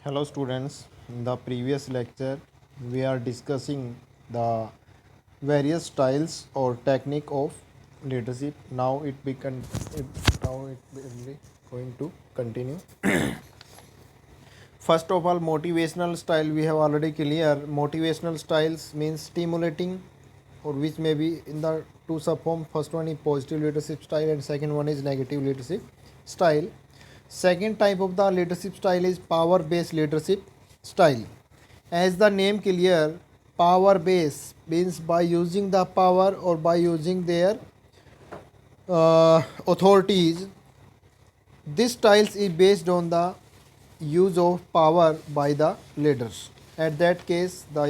Hello students, in the previous lecture we are discussing the various styles or technique of leadership. Now it will be going to continue. First of all, motivational style we have already clear. Motivational styles means stimulating or which may be in the two subform. First one is positive leadership style and second one is negative leadership style. Second type of the leadership style is power based leadership style. As the name clear, power base means by using the power or by using their authorities. This styles is based on the use of power by the leaders. At that case, the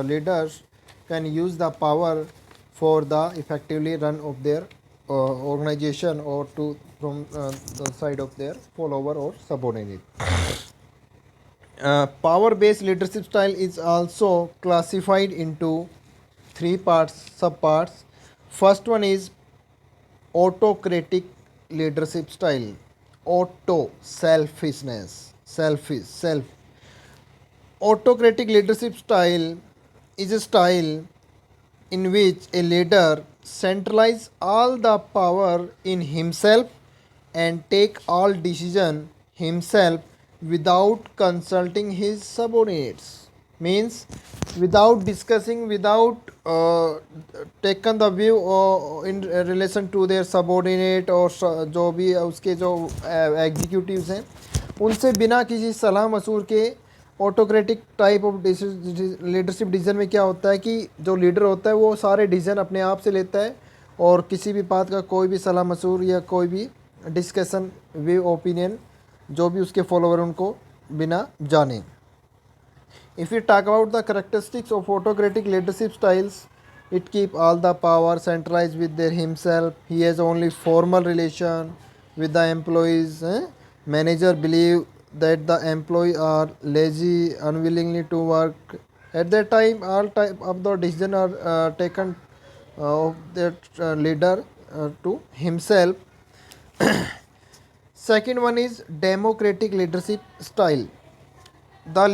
leaders can use the power for the effectively run of their organization or to from the side of their follower or subordinate. Power based leadership style is also classified into three parts, subparts. First one is autocratic leadership style. Auto, selfishness, self. Autocratic leadership style is a style in which a leader centralizes all the power in himself and take all decision himself without consulting his subordinates. Means without discussing, without taken the view in relation to their subordinate और जो भी उसके जो executives हैं उनसे बिना किसी सलाह मशूर के autocratic type of leadership decision में क्या होता है कि जो लीडर होता है वो सारे डिसीजन अपने आप से लेता है और किसी भी बात का कोई भी सलाह मशूर या कोई भी डिस्कशन व्यू ओपिनियन जो भी उसके फॉलोवर उनको बिना जाने. If we talk about the characteristics of autocratic leadership styles, it keep all the power centralized with their himself. He has only formal relation with the employees. Manager believe that the employee are lazy, unwillingly to work. At that time, all type of the decision are taken of their leader to himself. Second one is democratic leadership style. The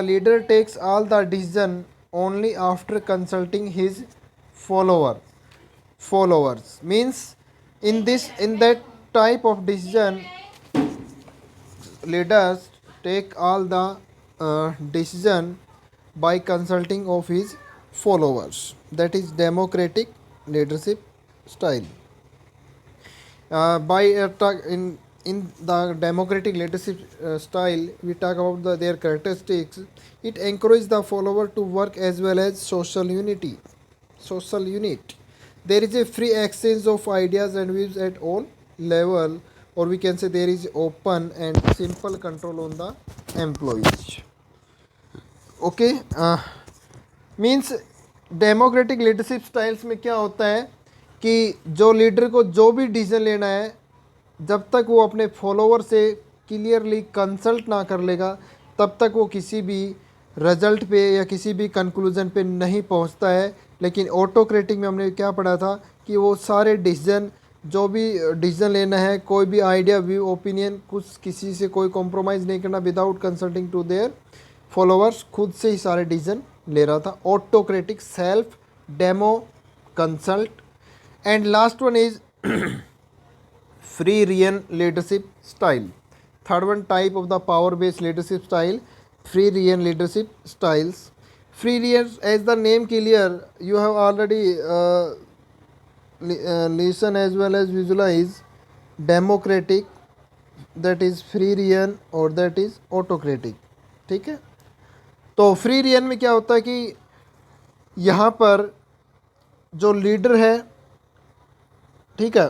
leader takes all the decision only after consulting his followers. Means in that type of decision, leaders take all the decision by consulting of his followers. That is democratic leadership style. In the democratic leadership style, we talk about their characteristics. It encourages the follower to work as well as social unit. There is a free exchange of ideas and views at all level, or we can say there is open and simple control on the employees. Okay, means democratic leadership styles में क्या होता है कि जो leader को जो भी decision लेना है जब तक वो अपने फॉलोवर से क्लियरली कंसल्ट ना कर लेगा तब तक वो किसी भी रिजल्ट पे या किसी भी कंक्लूजन पे नहीं पहुंचता है. लेकिन ऑटोक्रेटिक में हमने क्या पढ़ा था कि वो सारे डिसीजन जो भी डिसीजन लेना है कोई भी आइडिया व्यू ओपिनियन कुछ किसी से कोई कॉम्प्रोमाइज़ नहीं करना without consulting to their followers खुद से ही सारे डिसीजन ले रहा था. Autocratic self demo consult. And last one is free reign leadership style. Third one type of the power based leadership style, free reign leadership styles. Free reign, as the name clear, you have already listen as well as visualize democratic, that is free reign और that is autocratic. ठीक है, तो free rayon में क्या होता है कि यहाँ पर जो लीडर है, ठीक है,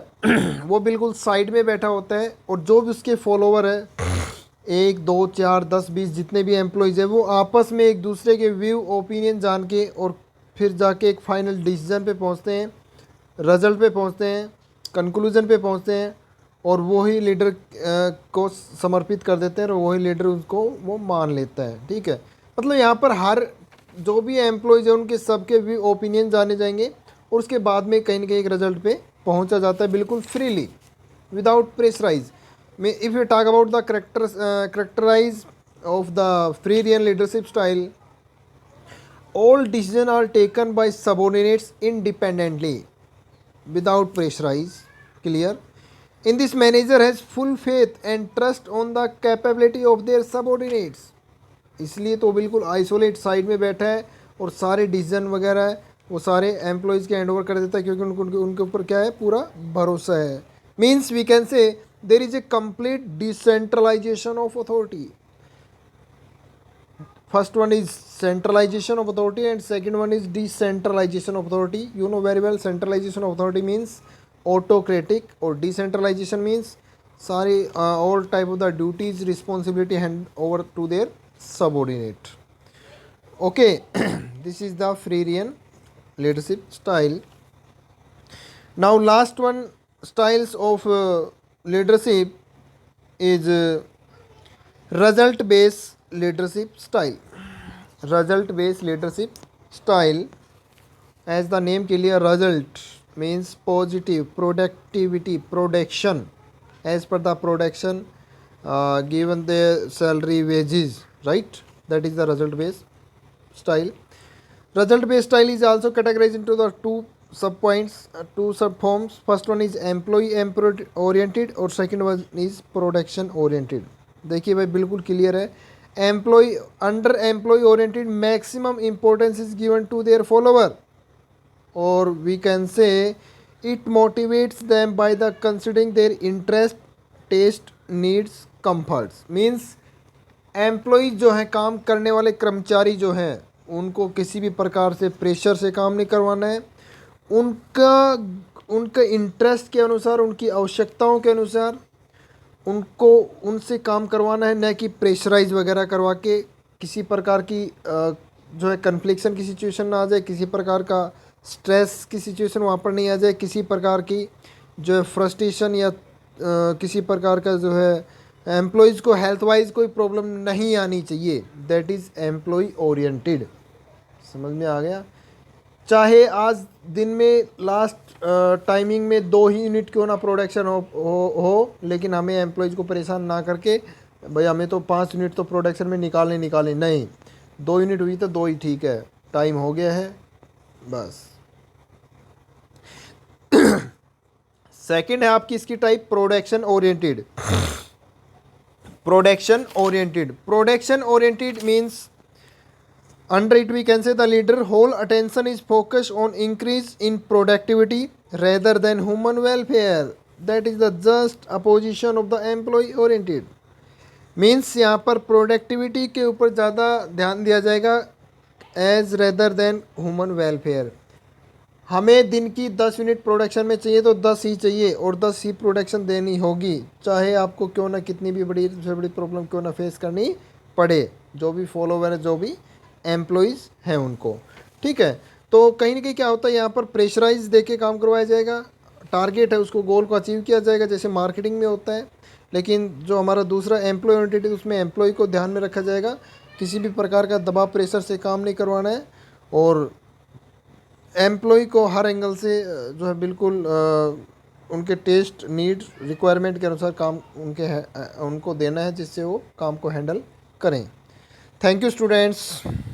वो बिल्कुल साइड में बैठा होता है और जो भी उसके फॉलोवर है 1 2 4 10 20 जितने भी एम्प्लॉयज़ है वो आपस में एक दूसरे के व्यू ओपिनियन जान के और फिर जाके एक फाइनल डिसीजन पे पहुंचते हैं, रिजल्ट पे पहुंचते हैं, कंक्लूजन पे पहुंचते हैं और वही लीडर को समर्पित कर देते हैं और वही लीडर उसको वो मान लेता है. ठीक है, मतलब यहाँ पर हर जो भी एम्प्लॉयज़ है उनके सबके व्यू ओपिनियन जाने जाएंगे और उसके बाद में कहीं ना कहीं एक रिजल्ट पे पहुंचा जाता है बिल्कुल फ्रीली विदाउट प्रेशराइज. में if you talk about the characterise of the Freirian leadership style, all decisions are taken by subordinates independently without pressurize. Clear? In this, manager has full faith and trust on the capability of their subordinates. इसलिए तो बिल्कुल isolate side में बैठा है और सारे decision वगैरह है वो सारे एम्प्लॉयज़ के हैंड ओवर कर देता है, क्योंकि उनको उनके उनके ऊपर क्या है, पूरा भरोसा है. Means we can say there is a complete decentralisation of authority. First one is centralization of authority and second one is decentralization of authority. You know very well centralization of authority means autocratic or decentralization means sorry all type of the duties responsibility hand over to their subordinate. Okay, this is the Freirian leadership style. Now last one styles of leadership is result based leadership style. Result based leadership style, as the name clear, result means positive productivity production as per the production given the salary wages, right? That is the result based style. Result based style is also categorized into the two sub points, two sub forms. First one is employee oriented और second one is production oriented. देखिए भाई बिल्कुल clear है. Employee under employee oriented maximum importance is given to their follower, or we can say it motivates them by the considering their interest, taste, needs, comforts. Means employee जो हैं, काम करने वाले कर्मचारी जो हैं, उनको किसी भी प्रकार से प्रेशर से काम नहीं करवाना है. उनका इंटरेस्ट के अनुसार, उनकी आवश्यकताओं के अनुसार उनको उनसे काम करवाना है, न कि प्रेशराइज वगैरह करवा के किसी प्रकार की जो है कन्फ्लिक्शन की सिचुएशन ना आ जाए, किसी प्रकार का स्ट्रेस की सिचुएशन वहाँ पर नहीं आ जाए, किसी प्रकार की जो है फ्रस्ट्रेशन या किसी प्रकार का जो है एम्प्लॉयज़ को हेल्थ वाइज कोई प्रॉब्लम नहीं आनी चाहिए. That is employee oriented. समझ में आ गया? चाहे आज दिन में लास्ट टाइमिंग में 2 ही यूनिट क्यों ना प्रोडक्शन हो, लेकिन हमें एम्प्लॉयज़ को परेशान ना करके भाई हमें तो 5 यूनिट तो प्रोडक्शन में निकालने नहीं, 2 यूनिट हुई तो 2 ही ठीक है, टाइम हो गया है बस. सेकंड है आपकी इसकी type production oriented. Production oriented means under it we can say the leader whole attention is focused on increase in productivity rather than human welfare. That is the just opposition of the employee oriented. Means यहाँ पर productivity के ऊपर ज़्यादा ध्यान दिया जाएगा as rather than human welfare. हमें दिन की 10 यूनिट प्रोडक्शन में चाहिए तो 10 ही चाहिए और 10 ही प्रोडक्शन देनी होगी, चाहे आपको क्यों ना कितनी भी बड़ी से बड़ी प्रॉब्लम क्यों ना फेस करनी पड़े, जो भी फॉलोवर है, जो भी एम्प्लॉयज़ हैं उनको. ठीक है, तो कहीं ना कहीं क्या होता है, यहाँ पर प्रेशराइज दे के काम करवाया जाएगा, टारगेट है उसको, गोल को अचीव किया जाएगा, जैसे मार्केटिंग में होता है. लेकिन जो हमारा दूसरा एम्प्लॉय ओरिएंटेड है उसमें एम्प्लॉय को ध्यान में रखा जाएगा, किसी भी प्रकार का दबाव प्रेशर से काम नहीं करवाना है और एम्प्लॉय को हर एंगल से जो है बिल्कुल उनके टेस्ट, नीड, रिक्वायरमेंट के अनुसार काम उनको देना है, जिससे वो काम को हैंडल करें. Thank you students.